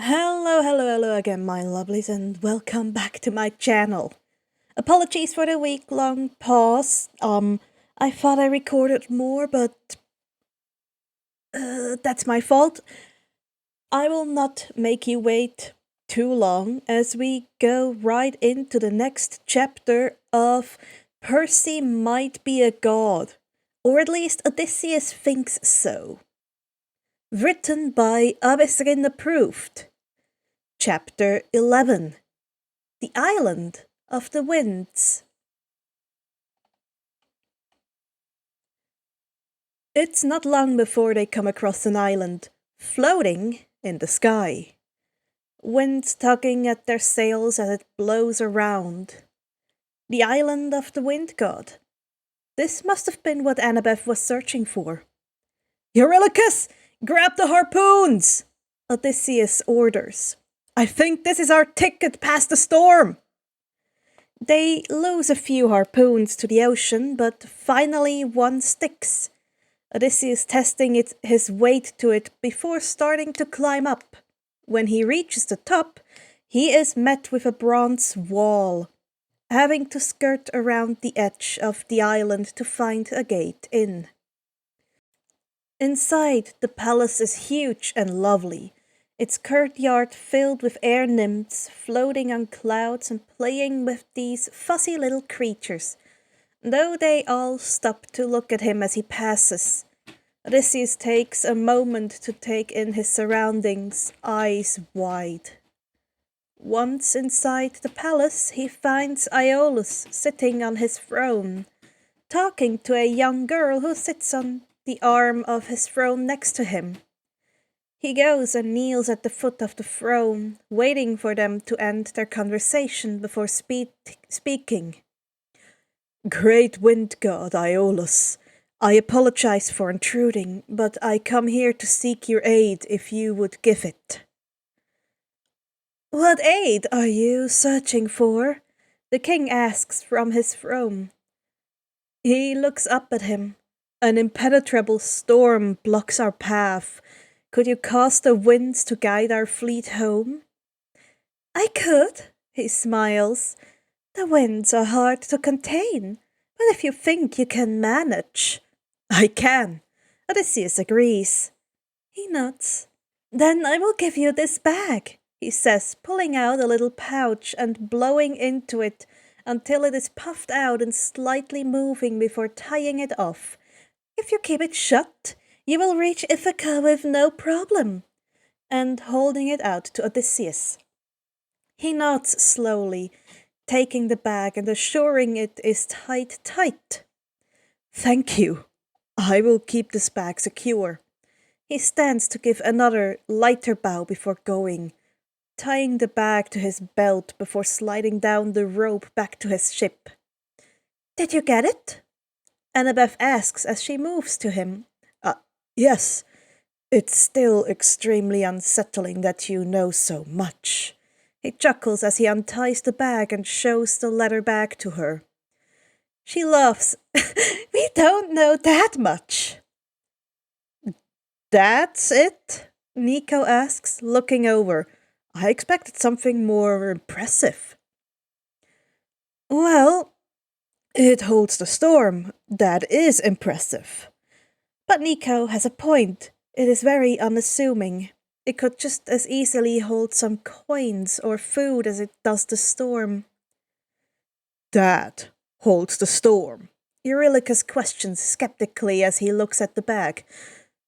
Hello again, my lovelies, and welcome back to my channel. Apologies for the week-long pause. I thought I recorded more, but that's my fault. I will not make you wait too long as we go right into the next chapter of Percy Might Be a God, or at least Odysseus thinks so. Written by Avesrinapproved. Chapter 11. The Island of the Winds. It's not long before they come across an island, floating in the sky. Wind tugging at their sails as it blows around. The island of the Wind God. This must have been what Annabeth was searching for. Eurylochus, grab the harpoons! Odysseus orders. I think this is our ticket past the storm. They lose a few harpoons to the ocean, but finally one sticks. Odysseus testing his weight to it before starting to climb up. When he reaches the top, he is met with a bronze wall, having to skirt around the edge of the island to find a gate in. Inside, the palace is huge and lovely. Its courtyard filled with air nymphs floating on clouds and playing with these fussy little creatures, though they all stop to look at him as he passes. Odysseus takes a moment to take in his surroundings, eyes wide. Once inside the palace, he finds Iolaus sitting on his throne, talking to a young girl who sits on the arm of his throne next to him. He goes and kneels at the foot of the throne, waiting for them to end their conversation before speaking. Great wind god Iolaus, I apologize for intruding, but I come here to seek your aid if you would give it. What aid are you searching for? The king asks from his throne. He looks up at him. An impenetrable storm blocks our path. Could you cause the winds to guide our fleet home? I could, he smiles. The winds are hard to contain, but if you think you can manage. I can, Odysseus agrees. He nods. Then I will give you this bag, he says, pulling out a little pouch and blowing into it until it is puffed out and slightly moving before tying it off. If you keep it shut, you will reach Ithaca with no problem, and holding it out to Odysseus. He nods slowly, taking the bag and assuring it is tied tight. Thank you. I will keep this bag secure. He stands to give another, lighter bow before going, tying the bag to his belt before sliding down the rope back to his ship. Did you get it? Annabeth asks as she moves to him. Yes, it's still extremely unsettling that you know so much. He chuckles as he unties the bag and shows the leather bag to her. She laughs. We don't know that much. That's it? Nico asks, looking over. I expected something more impressive. Well, it holds the storm. That is impressive. But Nico has a point. It is very unassuming. It could just as easily hold some coins or food as it does the storm. That holds the storm? Eurylochus questions skeptically as he looks at the bag.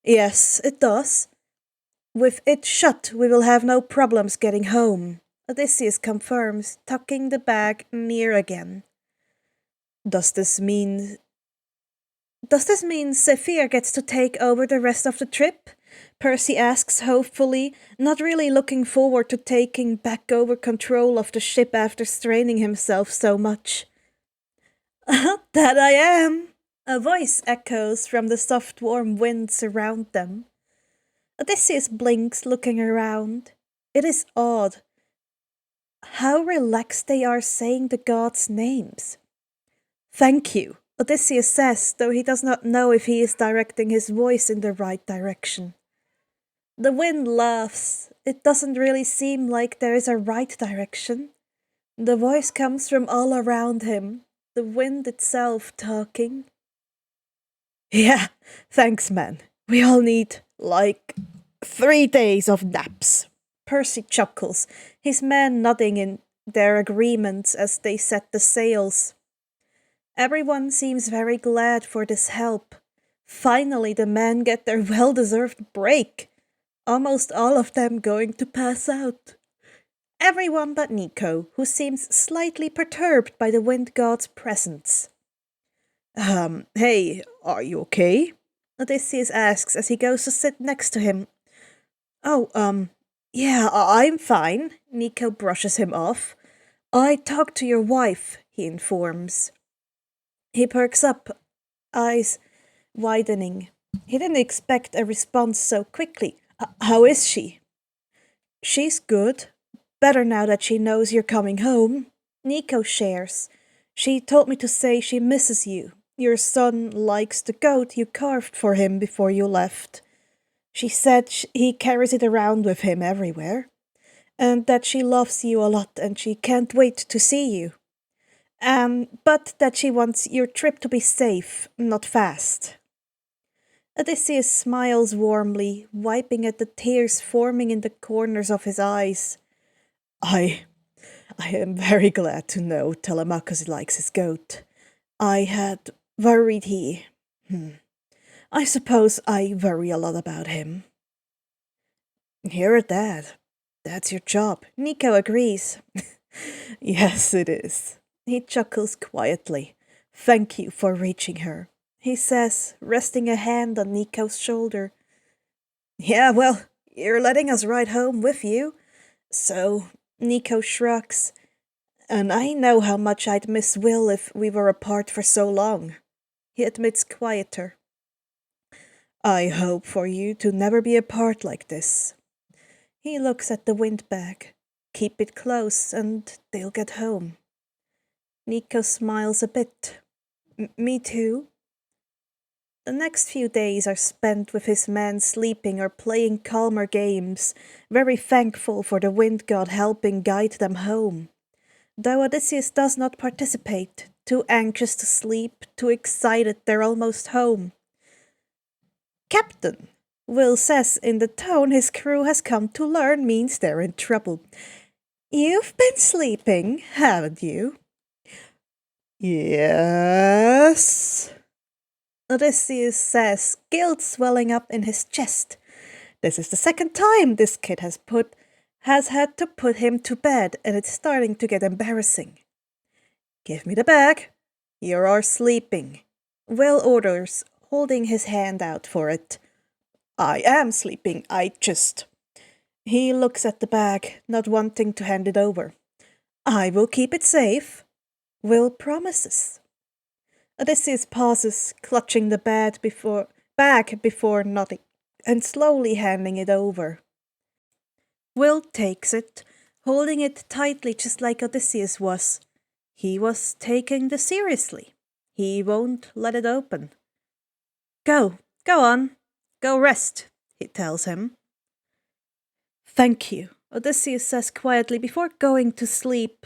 Yes, it does. With it shut, we will have no problems getting home, Odysseus confirms, tucking the bag near again. Does this mean Zephyr gets to take over the rest of the trip? Percy asks hopefully, not really looking forward to taking back over control of the ship after straining himself so much. That I am, a voice echoes from the soft warm winds around them. Odysseus blinks, looking around. It is odd how relaxed they are saying the gods' names. Thank you, Odysseus says, though he does not know if he is directing his voice in the right direction. The wind laughs. It doesn't really seem like there is a right direction. The voice comes from all around him, the wind itself talking. Yeah, thanks, man. We all need, 3 days of naps. Percy chuckles, his men nodding in their agreements as they set the sails. Everyone seems very glad for this help. Finally, the men get their well-deserved break. Almost all of them going to pass out. Everyone but Nico, who seems slightly perturbed by the wind god's presence. Hey, are you okay? Odysseus asks as he goes to sit next to him. Oh, yeah, I'm fine. Nico brushes him off. I talked to your wife, he informs. He perks up, eyes widening. He didn't expect a response so quickly. How is she? She's good. Better now that she knows you're coming home. Nico shares. She told me to say she misses you. Your son likes the goat you carved for him before you left. She said he carries it around with him everywhere, and that she loves you a lot and she can't wait to see you. But that she wants your trip to be safe, not fast. Odysseus smiles warmly, wiping at the tears forming in the corners of his eyes. I am very glad to know Telemachus likes his goat. I had worried he... I suppose I worry a lot about him. You're a dad. That's your job. Nico agrees. Yes, it is. He chuckles quietly. Thank you for reaching her, he says, resting a hand on Nico's shoulder. Yeah, well, you're letting us ride home with you. So, Nico shrugs. And I know how much I'd miss Will if we were apart for so long. He admits quieter. I hope for you to never be apart like this. He looks at the windbag. Keep it close and they'll get home. Nico smiles a bit. Me too. The next few days are spent with his men sleeping or playing calmer games, very thankful for the wind god helping guide them home. Though Odysseus does not participate, too anxious to sleep, too excited they're almost home. Captain, Will says in the tone his crew has come to learn means they're in trouble. You've been sleeping, haven't you? Yes, Odysseus says, guilt swelling up in his chest. This is the second time this kid has had to put him to bed, and it's starting to get embarrassing. Give me the bag. You are sleeping. Will orders, holding his hand out for it. I am sleeping, He looks at the bag, not wanting to hand it over. I will keep it safe. Will promises. Odysseus pauses, clutching the bag before nodding, and slowly handing it over. Will takes it, holding it tightly just like Odysseus was. He was taking this seriously. He won't let it open. Go on, go rest, he tells him. Thank you, Odysseus says quietly before going to sleep.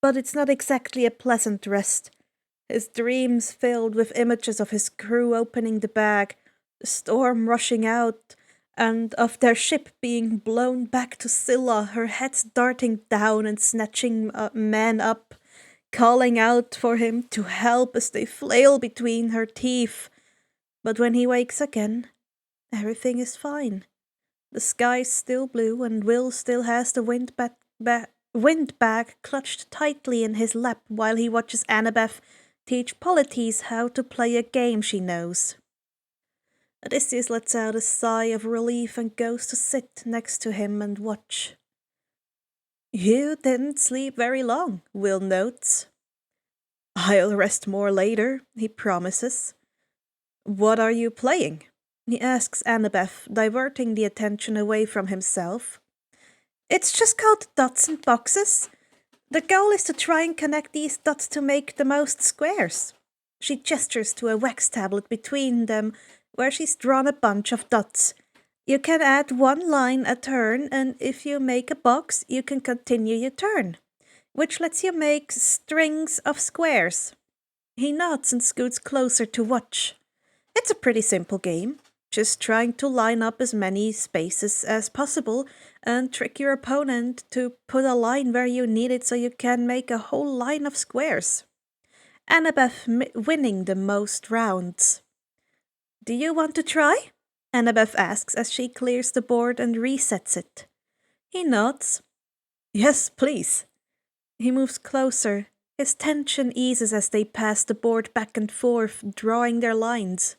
But it's not exactly a pleasant rest. His dreams filled with images of his crew opening the bag, the storm rushing out, and of their ship being blown back to Scylla, her head darting down and snatching men up, calling out for him to help as they flail between her teeth. But when he wakes again, everything is fine. The sky's still blue and Will still has the windbag clutched tightly in his lap while he watches Annabeth teach Polites how to play a game she knows. Odysseus lets out a sigh of relief and goes to sit next to him and watch. You didn't sleep very long, Will notes. I'll rest more later, he promises. What are you playing? He asks Annabeth, diverting the attention away from himself. It's just called dots and boxes. The goal is to try and connect these dots to make the most squares. She gestures to a wax tablet between them, where she's drawn a bunch of dots. You can add one line a turn, and if you make a box, you can continue your turn, which lets you make strings of squares. He nods and scoots closer to watch. It's a pretty simple game, just trying to line up as many spaces as possible and trick your opponent to put a line where you need it so you can make a whole line of squares. Annabeth winning the most rounds. Do you want to try? Annabeth asks as she clears the board and resets it. He nods. Yes, please. He moves closer. His tension eases as they pass the board back and forth, drawing their lines.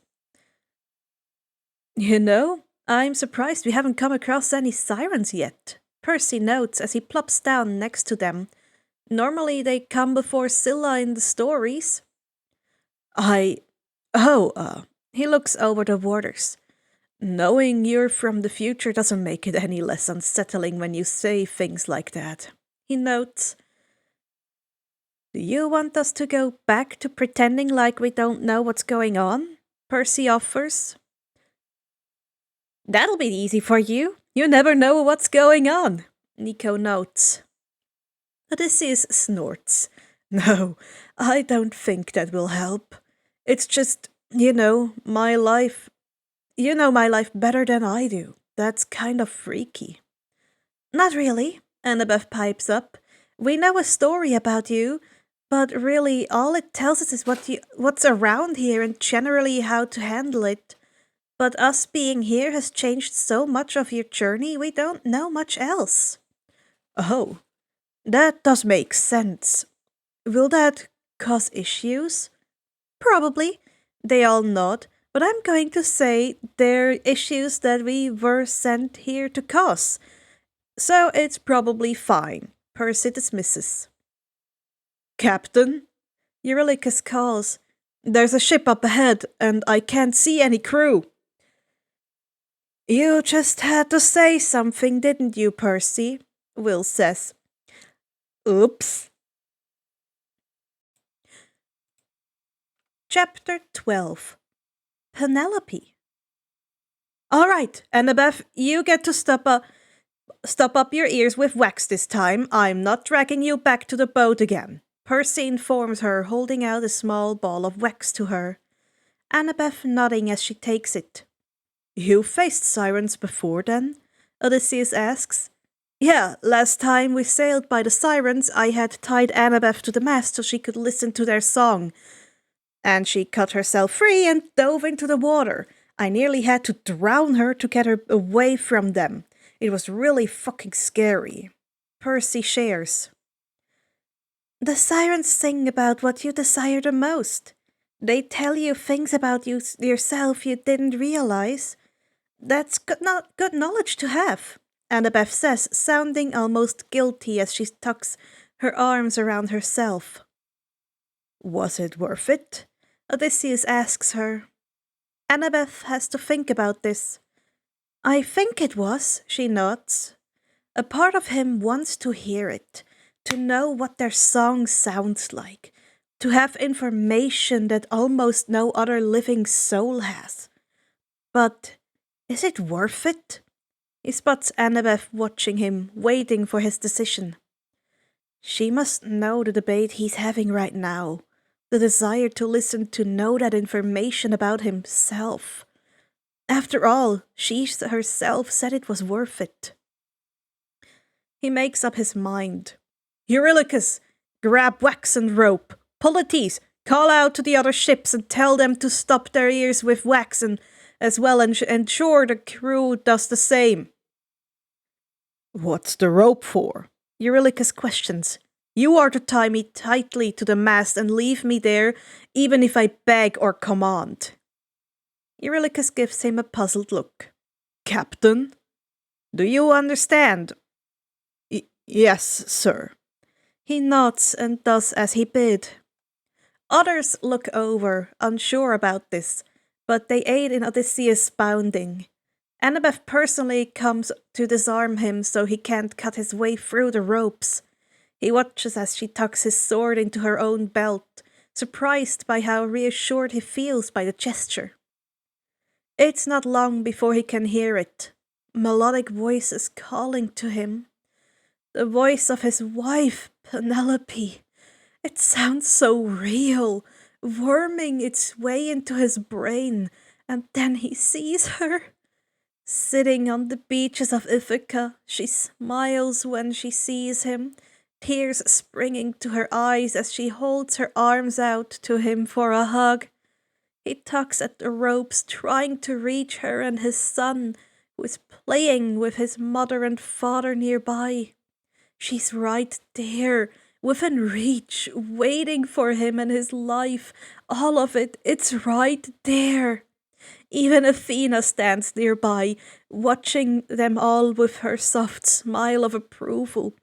You know, I'm surprised we haven't come across any sirens yet, Percy notes as he plops down next to them. Normally they come before Scylla in the stories. He looks over the waters. Knowing you're from the future doesn't make it any less unsettling when you say things like that. He notes. Do you want us to go back to pretending like we don't know what's going on? Percy offers. That'll be easy for you. You never know what's going on, Nico notes. Odysseus snorts. No, I don't think that will help. It's just, my life. You know my life better than I do. That's kind of freaky. Not really, Annabeth pipes up. We know a story about you, but really all it tells us is what's around here and generally how to handle it. But us being here has changed so much of your journey, we don't know much else. Oh, that does make sense. Will that cause issues? Probably. They all nod, but I'm going to say they're issues that we were sent here to cause. So it's probably fine, Percy dismisses. Captain? Eurylochus calls. There's a ship up ahead, and I can't see any crew. You just had to say something, didn't you, Percy? Will says. Oops. Chapter 12. Penelope. All right, Annabeth, you get to stop up your ears with wax this time. I'm not dragging you back to the boat again. Percy informs her, holding out a small ball of wax to her. Annabeth nodding as she takes it. You faced sirens before then? Odysseus asks. Yeah, last time we sailed by the sirens, I had tied Annabeth to the mast so she could listen to their song. And she cut herself free and dove into the water. I nearly had to drown her to get her away from them. It was really fucking scary. Percy shares. The sirens sing about what you desire the most. They tell you things about yourself you didn't realize. That's good knowledge to have, Annabeth says, sounding almost guilty as she tucks her arms around herself. Was it worth it? Odysseus asks her. Annabeth has to think about this. I think it was, she nods. A part of him wants to hear it, to know what their song sounds like, to have information that almost no other living soul has. But is it worth it? He spots Annabeth watching him, waiting for his decision. She must know the debate he's having right now, the desire to listen to know that information about himself. After all, she herself said it was worth it. He makes up his mind. Eurylochus, grab wax and rope. Polites, call out to the other ships and tell them to stop their ears with wax and as well and ensure the crew does the same. What's the rope for? Eurylochus questions. You are to tie me tightly to the mast and leave me there, even if I beg or command. Eurylochus gives him a puzzled look. Captain? Do you understand? Yes, sir. He nods and does as he bid. Others look over, unsure about this, but they aid in Odysseus' bounding. Annabeth personally comes to disarm him so he can't cut his way through the ropes. He watches as she tucks his sword into her own belt, surprised by how reassured he feels by the gesture. It's not long before he can hear it. melodic voices calling to him. The voice of his wife, Penelope. It sounds so real, worming its way into his brain, and then he sees her. Sitting on the beaches of Ithaca, she smiles when she sees him, tears springing to her eyes as she holds her arms out to him for a hug. He tugs at the ropes, trying to reach her and his son, who is playing with his mother and father nearby. She's right there, within reach, waiting for him and his life. All of it, it's right there. Even Athena stands nearby, watching them all with her soft smile of approval.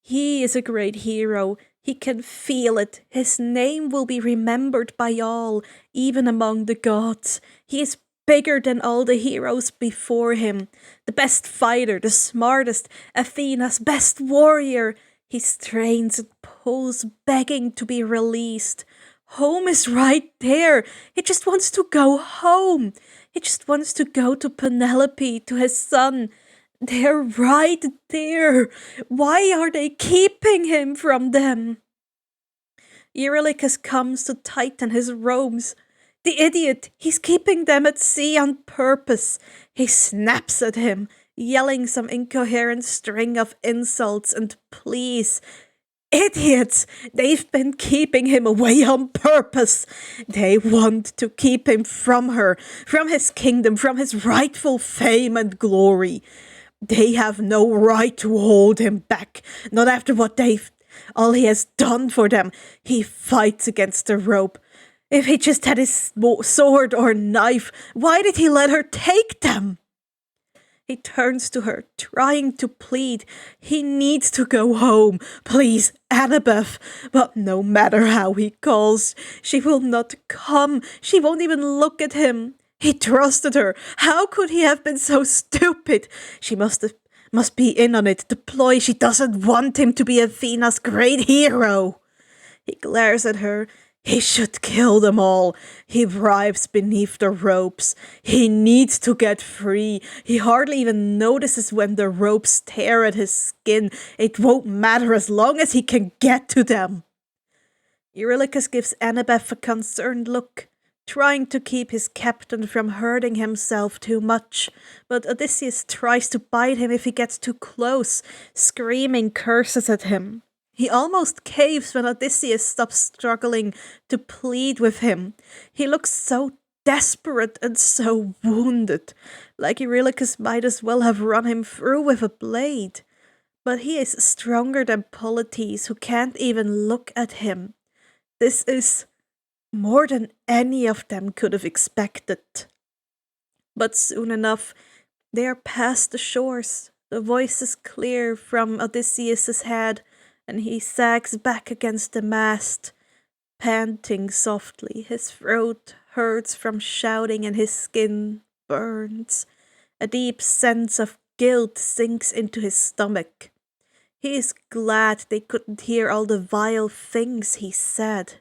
He is a great hero. He can feel it. His name will be remembered by all, even among the gods. He is bigger than all the heroes before him. The best fighter, the smartest, Athena's best warrior. He strains and pulls, begging to be released. Home is right there. He just wants to go home. He just wants to go to Penelope, to his son. They're right there. Why are they keeping him from them? Eurylochus comes to tighten his ropes. The idiot, he's keeping them at sea on purpose. He snaps at him, yelling some incoherent string of insults and pleas. Idiots! They've been keeping him away on purpose. They want to keep him from her, from his kingdom, from his rightful fame and glory. They have no right to hold him back, not after all he has done for them. He fights against the rope. If he just had his sword or knife, why did he let her take them? He turns to her, trying to plead. He needs to go home. Please, Annabeth. But no matter how he calls, she will not come. She won't even look at him. He trusted her. How could he have been so stupid? She must be in on it, the ploy. She doesn't want him to be Athena's great hero. He glares at her. He should kill them all. He writhes beneath the ropes. He needs to get free. He hardly even notices when the ropes tear at his skin. It won't matter as long as he can get to them. Eurylochus gives Annabeth a concerned look, trying to keep his captain from hurting himself too much, but Odysseus tries to bite him if he gets too close, screaming curses at him. He almost caves when Odysseus stops struggling to plead with him. He looks so desperate and so wounded, like Eurylochus might as well have run him through with a blade. But he is stronger than Polites, who can't even look at him. This is more than any of them could have expected. But soon enough, they are past the shores. The voice is clear from Odysseus's head, and he sags back against the mast, panting softly. His throat hurts from shouting and his skin burns. A deep sense of guilt sinks into his stomach. He is glad they couldn't hear all the vile things he said.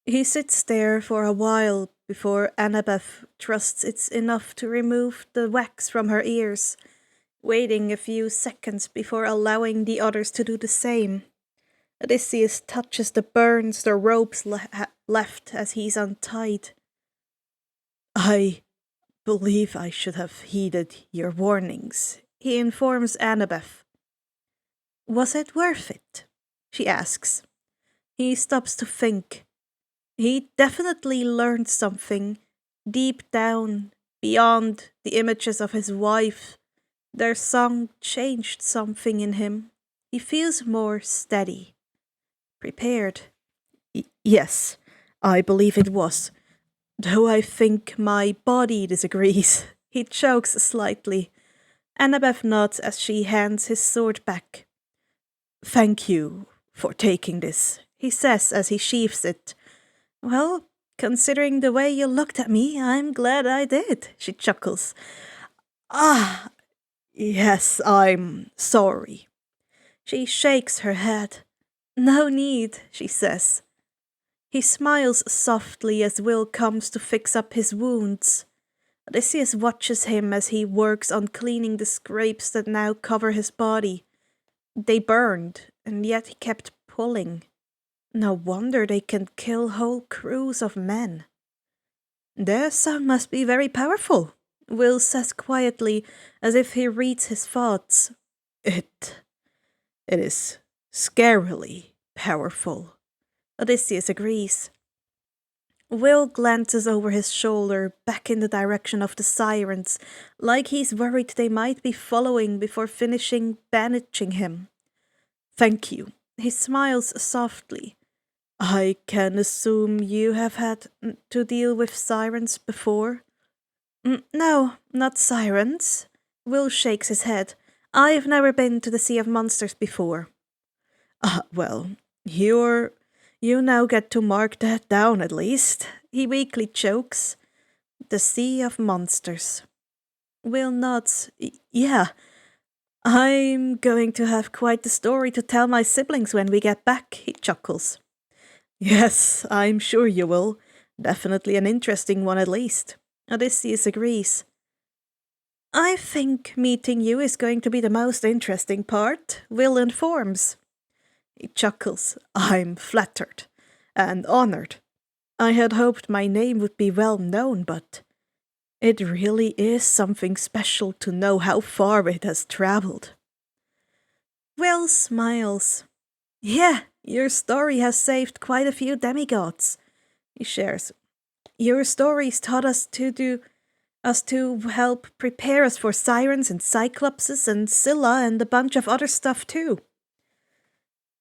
He sits there for a while before Annabeth trusts it's enough to remove the wax from her ears, waiting a few seconds before allowing the others to do the same. Odysseus touches the burns the ropes left as he's untied. I believe I should have heeded your warnings, he informs Annabeth. Was it worth it? She asks. He stops to think. He definitely learned something, deep down, beyond the images of his wife. Their song changed something in him. He feels more steady, prepared. Yes, I believe it was, though I think my body disagrees. He chokes slightly. Annabeth nods as she hands his sword back. Thank you for taking this, he says as he sheaths it. Well, considering the way you looked at me, I'm glad I did, she chuckles. Ah, yes, I'm sorry. She shakes her head. No need, she says. He smiles softly as Will comes to fix up his wounds. Odysseus watches him as he works on cleaning the scrapes that now cover his body. They burned, and yet he kept pulling. No wonder they can kill whole crews of men. Their song must be very powerful, Will says quietly, as if he reads his thoughts. It is scarily powerful. Odysseus agrees. Will glances over his shoulder, back in the direction of the sirens, like he's worried they might be following before finishing bandaging him. Thank you. He smiles softly. I can assume you have had to deal with sirens before? No, not sirens. Will shakes his head. I've never been to the Sea of Monsters before. Well, you now get to mark that down at least. He weakly chokes. The Sea of Monsters. Will nods. Yeah, I'm going to have quite the story to tell my siblings when we get back, he chuckles. Yes, I'm sure you will. Definitely an interesting one at least. Odysseus agrees. I think meeting you is going to be the most interesting part, Will informs. He chuckles. I'm flattered and honored. I had hoped my name would be well known, but it really is something special to know how far it has traveled. Will smiles. Yeah, your story has saved quite a few demigods, he shares. Your stories taught us to help prepare us for sirens and cyclopses and Scylla and a bunch of other stuff too.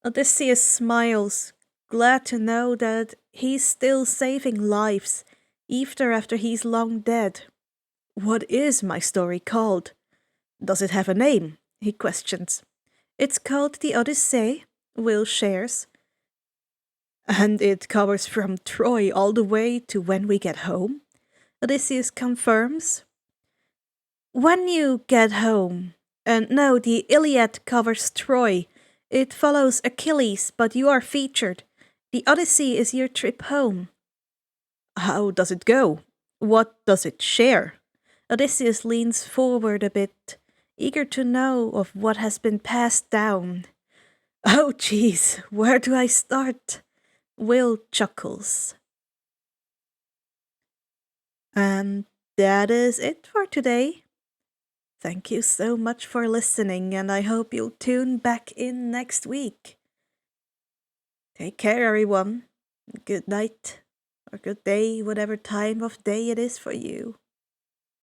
Odysseus smiles, glad to know that he's still saving lives, even after he's long dead. What is my story called? Does it have a name? He questions. It's called the Odyssey, Will shares. And it covers from Troy all the way to when we get home? Odysseus confirms. When you get home. No, the Iliad covers Troy. It follows Achilles, but you are featured. The Odyssey is your trip home. How does it go? What does it share? Odysseus leans forward a bit, eager to know of what has been passed down. Oh, geez, where do I start? Will chuckles. And that is it for today. Thank you so much for listening, and I hope you'll tune back in next week. Take care, everyone. Good night, or good day, whatever time of day it is for you.